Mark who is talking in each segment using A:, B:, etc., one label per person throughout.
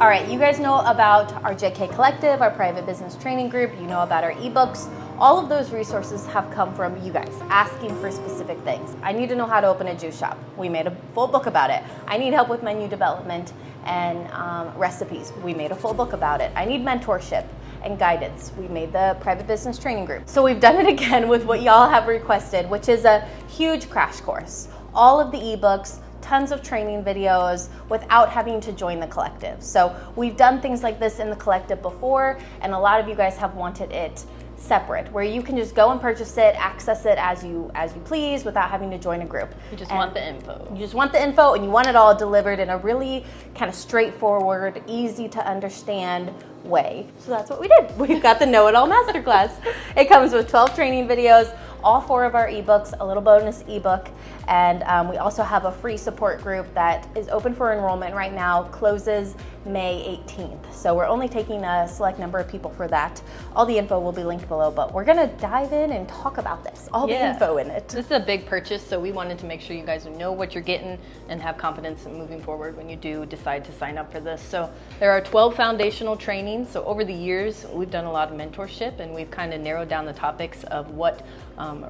A: All right, you guys know about our JK Collective, our private business training group. You know about our ebooks. All of those resources have come from you guys asking for specific things. I need to know how to open a juice shop. We made a full book about it. I need help with menu development and recipes. We made a full book about it. I need mentorship and guidance. We made the private business training group. So we've done it again with what y'all have requested, which is a huge crash course. All of the ebooks, tons of training videos without having to join the collective. So we've done things like this in the collective before, and a lot of you guys have wanted it separate, where you can just go and purchase it, access it as you please without having to join a group.
B: You just want the info.
A: You just want the info, and you want it all delivered in a really kind of straightforward, easy to understand way. So that's what we did. We've got the Know It All Masterclass. It comes with 12 training videos, all 4 of our ebooks, a little bonus ebook, and we also have a free support group that is open for enrollment right now, closes May 18th. So we're only taking a select number of people for that. All the info will be linked below, but we're gonna dive in and talk about this, all the info in it.
B: This is a big purchase, so we wanted to make sure you guys know what you're getting and have confidence in moving forward when you do decide to sign up for this. So there are 12 foundational trainings. So over the years, we've done a lot of mentorship, and we've kind of narrowed down the topics of what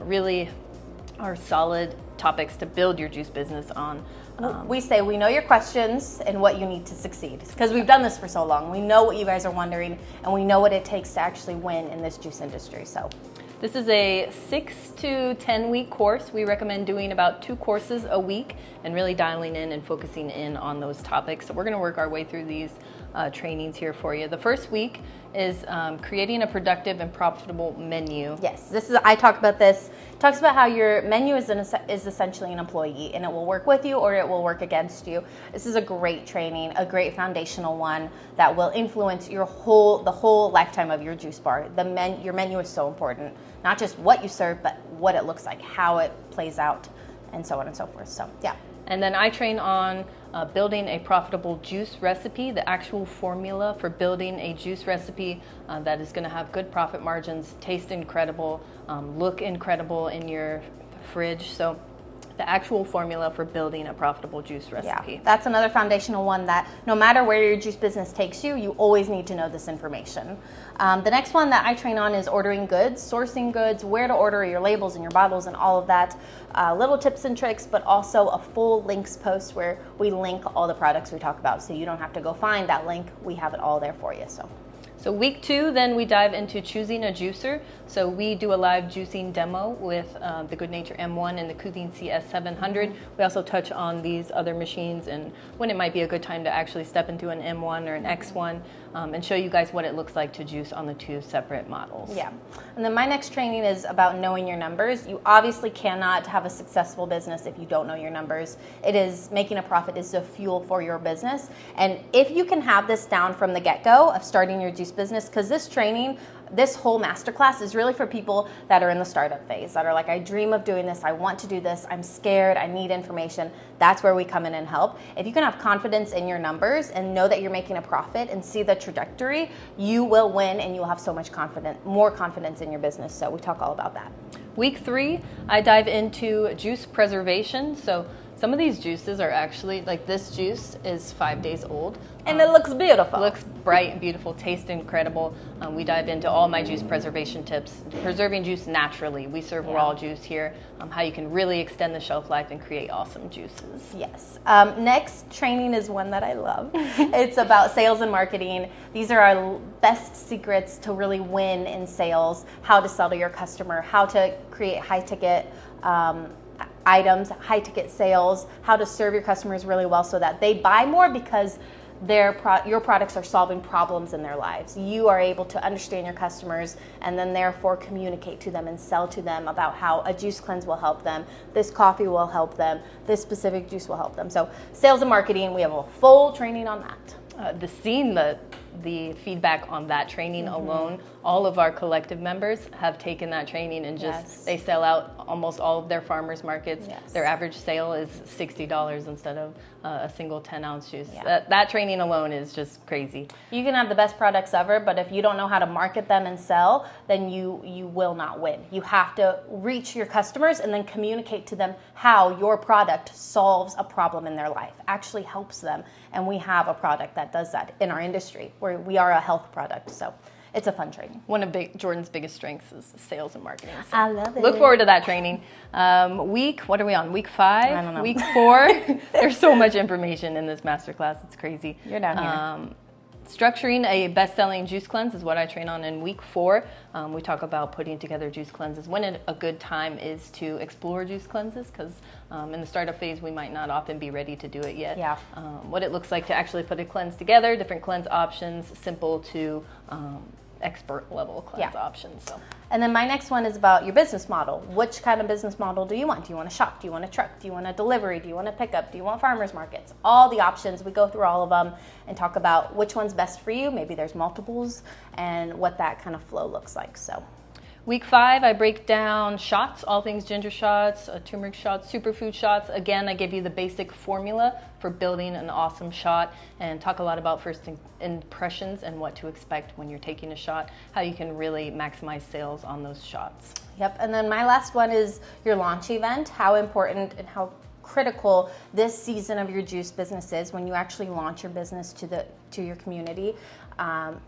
B: really are solid topics to build your juice business on.
A: We say we know your questions and what you need to succeed, because we've done this for so long. We know what you guys are wondering, and we know what it takes to actually win in this juice industry. So
B: this is a 6 to 10 week course. We recommend doing about 2 courses a week and really dialing in and focusing in on those topics. So we're going to work our way through these trainings here for you. The first week is creating a productive and profitable menu.
A: Yes, I talk about this. It talks about how your menu is essentially an employee, and it will work with you or it will work against you. This is a great training, a great foundational one that will influence the whole lifetime of your juice bar. Your menu is so important, not just what you serve, but what it looks like, how it plays out, and so on and so forth. So yeah.
B: And then I train on building a profitable juice recipe, the actual formula for building a juice recipe that is going to have good profit margins, taste incredible, look incredible in your fridge. So the actual formula for building a profitable juice recipe.
A: Yeah, that's another foundational one that no matter where your juice business takes you, you always need to know this information. The next one that I train on is ordering goods, sourcing goods, where to order your labels and your bottles and all of that. Little tips and tricks, but also a full links post where we link all the products we talk about, so you don't have to go find that link. We have it all there for you.
B: So week 2, then we dive into choosing a juicer. So we do a live juicing demo with the Good Nature M1 and the Kuveen CS700. We also touch on these other machines and when it might be a good time to actually step into an M1 or an X1 and show you guys what it looks like to juice on the 2 separate models.
A: Yeah, and then my next training is about knowing your numbers. You obviously cannot have a successful business if you don't know your numbers. Making a profit is the fuel for your business. And if you can have this down from the get-go of starting your juice business, because this whole masterclass is really for people that are in the startup phase, that are like, I dream of doing this, I want to do this, I'm scared, I need information. That's where we come in and help. If you can have confidence in your numbers and know that you're making a profit and see the trajectory, you will win and you'll have so much more confidence in your business. So we talk all about that.
B: Week 3, I dive into juice preservation. So some of these juices are actually, like this juice is 5 days old.
A: And it looks beautiful.
B: Looks bright and beautiful, tastes incredible. We dive into all my juice preservation tips. Preserving juice naturally. We serve raw juice here. How you can really extend the shelf life and create awesome juices.
A: Yes. Next training is one that I love. It's about sales and marketing. These are our best secrets to really win in sales. How to sell to your customer, how to create high ticket items, high ticket sales, how to serve your customers really well so that they buy more because your products are solving problems in their lives. You are able to understand your customers and then therefore communicate to them and sell to them about how a juice cleanse will help them, this coffee will help them, this specific juice will help them. So sales and marketing, we have a full training on that.
B: The feedback on that training alone, all of our collective members have taken that training and they sell out almost all of their farmers markets. Their average sale is $60 instead of a single 10-ounce juice. That training alone is just crazy.
A: You can have the best products ever, but if you don't know how to market them and sell, then you will not win. You have to reach your customers and then communicate to them how your product solves a problem in their life, actually helps them. And we have a product that does that in our industry, where we are a health product. So it's a fun training.
B: One of Jordan's biggest strengths is sales and marketing. So
A: I love it.
B: Look forward to that training. What are we on? Week 5?
A: I don't know.
B: Week 4? There's so much information in this masterclass. It's crazy.
A: You're down here.
B: Structuring a best-selling juice cleanse is what I train on in week 4. We talk about putting together juice cleanses, when a good time is to explore juice cleanses, because in the startup phase, we might not often be ready to do it yet.
A: Yeah.
B: What it looks like to actually put a cleanse together, different cleanse options, simple to expert level cleanse options. So.
A: And then my next one is about your business model. Which kind of business model do you want? Do you want a shop? Do you want a truck? Do you want a delivery? Do you want a pickup? Do you want farmers markets? All the options. We go through all of them and talk about which one's best for you. Maybe there's multiples, and what that kind of flow looks like. So.
B: Week 5, I break down shots, all things ginger shots, turmeric shots, superfood shots. Again, I give you the basic formula for building an awesome shot, and talk a lot about first impressions and what to expect when you're taking a shot, how you can really maximize sales on those shots.
A: Yep, and then my last one is your launch event, how important and how critical this season of your juice business is when you actually launch your business to your community.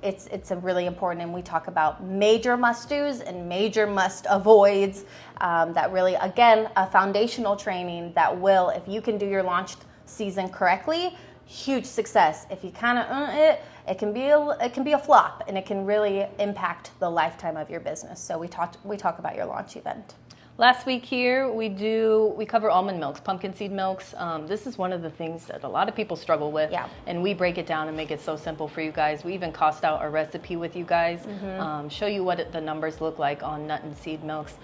A: It's a really important, and we talk about major must-dos and major must-avoids. That really, again, a foundational training that will, if you can do your launch season correctly, huge success. If you kind of it can be a flop, and it can really impact the lifetime of your business. So we talk about your launch event.
B: Last week here, we cover almond milks, pumpkin seed milks. This is one of the things that a lot of people struggle with, and we break it down and make it so simple for you guys. We even cost out a recipe with you guys, show you what the numbers look like on nut and seed milks.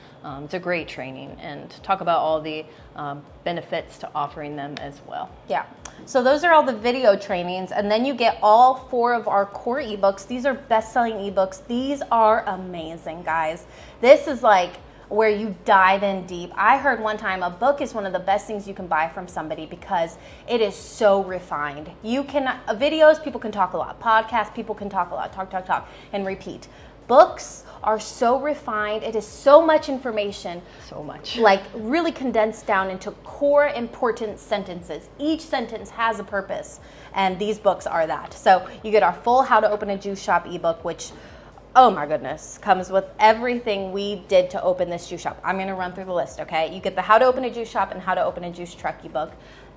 B: It's a great training, and talk about all the benefits to offering them as well.
A: Yeah. So those are all the video trainings, and then you get all 4 of our core ebooks. These are best-selling ebooks. These are amazing, guys. This is like where you dive in deep. I heard one time a book is one of the best things you can buy from somebody because it is so refined. You can, videos, people can talk a lot. Podcasts, people can talk a lot, talk, and repeat. Books are so refined. It is so much information.
B: So much.
A: Like really condensed down into core important sentences. Each sentence has a purpose, and these books are that. So you get our full How to Open a Juice Shop ebook, which, oh my goodness, comes with everything we did to open this juice shop. I'm going to run through the list, okay? You get the How to Open a Juice Shop and How to Open a Juice Truck ebook.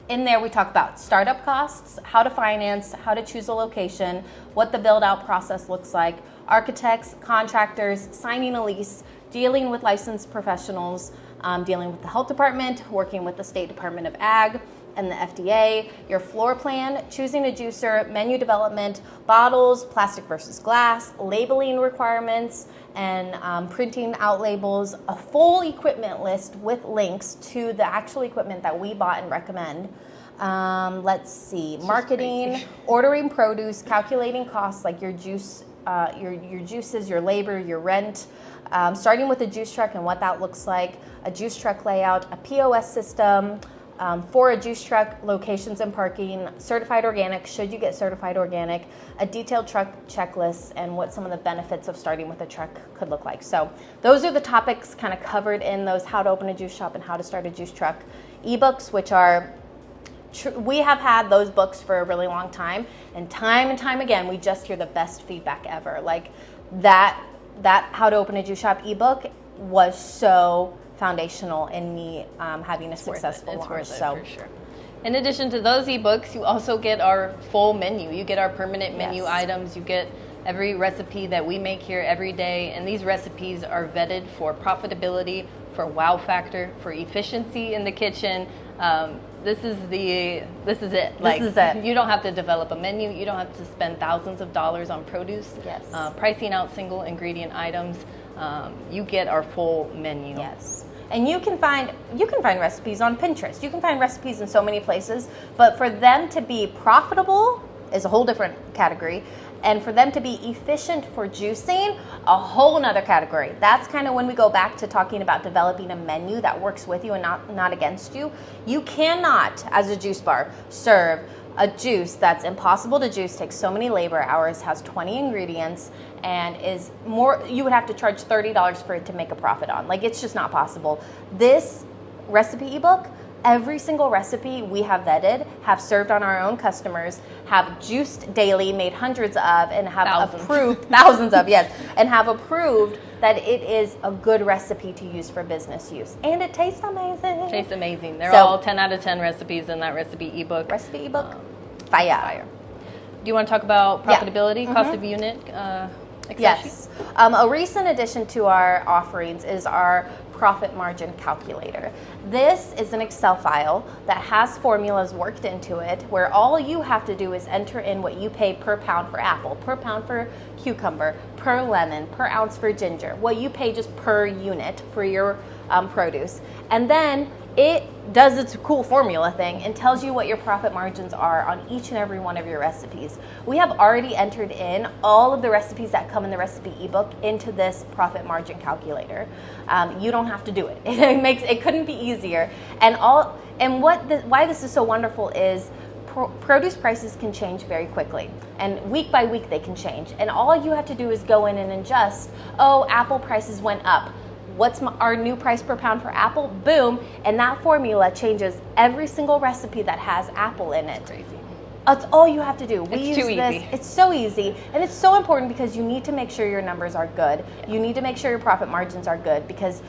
A: In there, we talk about startup costs, how to finance, how to choose a location, what the build-out process looks like, architects, contractors, signing a lease, dealing with licensed professionals, dealing with the health department, working with the State Department of Ag and the FDA, your floor plan, choosing a juicer, menu development, bottles, plastic versus glass, labeling requirements, and printing out labels, a full equipment list with links to the actual equipment that we bought and recommend. Let's see, marketing, ordering produce, calculating costs like your juice, your juices, your labor, your rent, starting with a juice truck and what that looks like, a juice truck layout, a POS system, for a juice truck, locations and parking, certified organic, should you get certified organic, a detailed truck checklist, and what some of the benefits of starting with a truck could look like. So those are the topics kind of covered in those How to Open a Juice Shop and How to Start a Juice Truck ebooks, which are, we have had those books for a really long time, and time again, we just hear the best feedback ever. Like that How to Open a Juice Shop ebook was so foundational in me having a successful launch.
B: It's worth it, for sure. In addition to those ebooks, you also get our full menu. You get our permanent menu items. You get every recipe that we make here every day, and these recipes are vetted for profitability, for wow factor, for efficiency in the kitchen. This is it. This is it. You don't have to develop a menu. You don't have to spend thousands of dollars on produce.
A: Yes.
B: Pricing out single ingredient items. You get our full menu.
A: Yes. And you can find recipes on Pinterest. You can find recipes in so many places, but for them to be profitable is a whole different category. And for them to be efficient for juicing, a whole nother category. That's kind of when we go back to talking about developing a menu that works with you and not against you. You cannot, as a juice bar, serve a juice that's impossible to juice, takes so many labor hours, has 20 ingredients, and is more, you would have to charge $30 for it to make a profit on. Like, it's just not possible. This recipe ebook Every single recipe we have vetted, have served on our own customers, have juiced daily, made hundreds of, and have approved thousands of, yes, and have approved that it is a good recipe to use for business use. And it tastes amazing.
B: Tastes amazing. They're all 10 out of 10 recipes in that recipe ebook.
A: Recipe ebook, fire.
B: Do you want to talk about profitability, cost of unit, Excel sheet?
A: A recent addition to our offerings is our profit margin calculator. This is an Excel file that has formulas worked into it where all you have to do is enter in what you pay per pound for apple, per pound for cucumber, per lemon, per ounce for ginger, what you pay just per unit for your produce. And then it does its cool formula thing and tells you what your profit margins are on each and every one of your recipes. We have already entered in all of the recipes that come in the recipe ebook into this profit margin calculator. You don't have to do it. It couldn't be easier. Why this is so wonderful is produce prices can change very quickly, and week by week they can change. And all you have to do is go in and adjust. Oh, apple prices went up. What's our new price per pound for apple? Boom. And that formula changes every single recipe that has apple in it.
B: That's crazy.
A: That's all you have to do.
B: It's too easy.
A: It's so easy. And it's so important because you need to make sure your numbers are good. You need to make sure your profit margins are good, because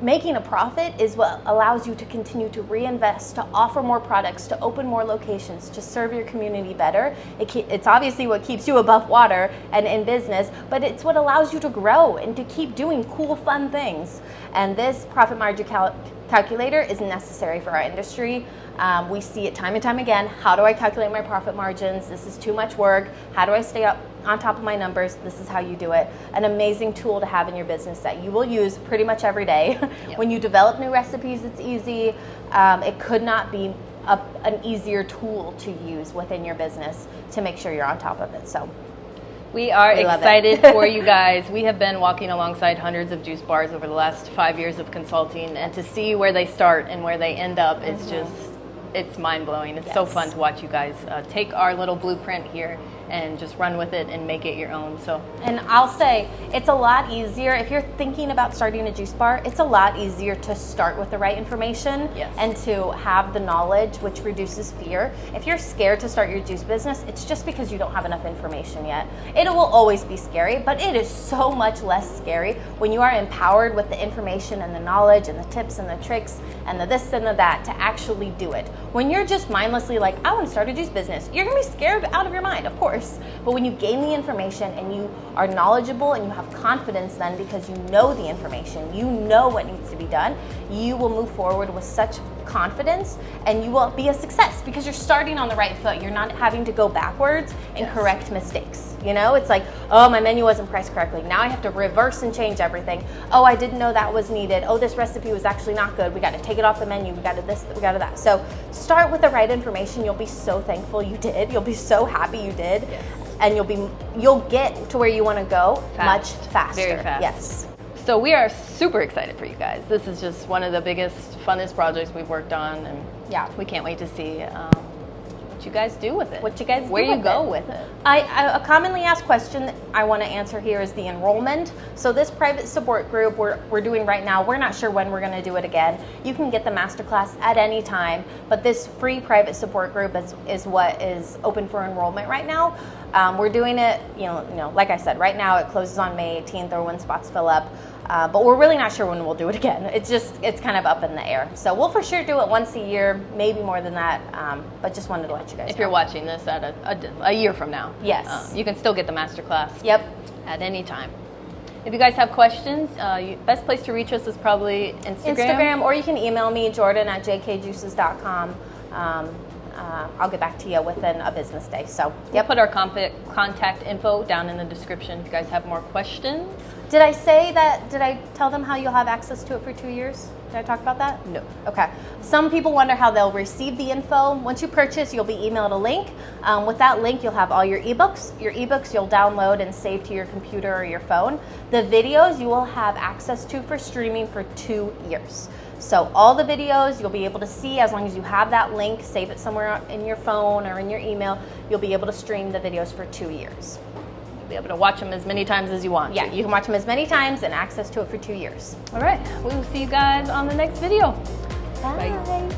A: making a profit is what allows you to continue to reinvest, to offer more products, to open more locations, to serve your community better. It's obviously what keeps you above water and in business, but it's what allows you to grow and to keep doing cool, fun things. And this profit margin calculator is necessary for our industry. We see it time and time again. How do I calculate my profit margins? This is too much work. How do I stay up on top of my numbers? This is how you do it. An amazing tool to have in your business that you will use pretty much every day. Yep. When you develop new recipes, it's easy. It could not be an easier tool to use within your business to make sure you're on top of it. So
B: we are excited for you guys. We have been walking alongside hundreds of juice bars over the last 5 years of consulting, and to see where they start and where they end up is just, it's mind-blowing. It's so fun to watch you guys take our little blueprint here and just run with it and make it your own.
A: And I'll say, it's a lot easier if you're thinking about starting a juice bar. It's a lot easier to start with the right information and to have the knowledge, which reduces fear. If you're scared to start your juice business, it's just because you don't have enough information yet. It will always be scary, but it is so much less scary when you are empowered with the information and the knowledge and the tips and the tricks and the this and the that to actually do it. When you're just mindlessly like, I want to start a juice business, you're going to be scared out of your mind, of course. But when you gain the information and you are knowledgeable and you have confidence then because you know the information, you know what needs to be done, you will move forward with such confidence and you will be a success because you're starting on the right foot. You're not having to go backwards and correct mistakes. You know, it's like, oh, my menu wasn't priced correctly. Now I have to reverse and change everything. Oh, I didn't know that was needed. Oh, this recipe was actually not good. We got to take it off the menu. We got to this, we got to that. So start with the right information. You'll be so thankful you did. You'll be so happy you did. Yes. And you'll get to where you want to go much faster.
B: Very fast.
A: Yes.
B: So we are super excited for you guys. This is just one of the biggest, funnest projects we've worked on, and we can't wait to see what you guys do with it. Where you go with it.
A: A commonly asked question that I want to answer here is the enrollment. So this private support group we're doing right now, we're not sure when we're going to do it again. You can get the masterclass at any time, but this free private support group is what is open for enrollment right now. We're doing it, like I said, right now it closes on May 18th or when spots fill up. But we're really not sure when we'll do it again. It's kind of up in the air. So we'll for sure do it once a year, maybe more than that. But just wanted to let you guys know.
B: If you're watching this at a year from now,
A: yes,
B: you can still get the masterclass.
A: Yep,
B: at any time. If you guys have questions, best place to reach us is probably Instagram,
A: or you can email me, Jordan@jkjuices.com. I'll get back to you within a business day. So
B: we'll put our contact info down in the description if you guys have more questions.
A: Did I tell them how you'll have access to it for 2 years? Did I talk about that?
B: No.
A: Okay. Some people wonder how they'll receive the info. Once you purchase, you'll be emailed a link. With that link, you'll have all your ebooks. Your ebooks you'll download and save to your computer or your phone. The videos you will have access to for streaming for 2 years. So all the videos you'll be able to see as long as you have that link, save it somewhere in your phone or in your email, you'll be able to stream the videos for 2 years.
B: You'll be able to watch them as many times as you want.
A: Yeah, you can watch them as many times and access to it for 2 years.
B: All right, we will see you guys on the next video.
A: Bye. Bye.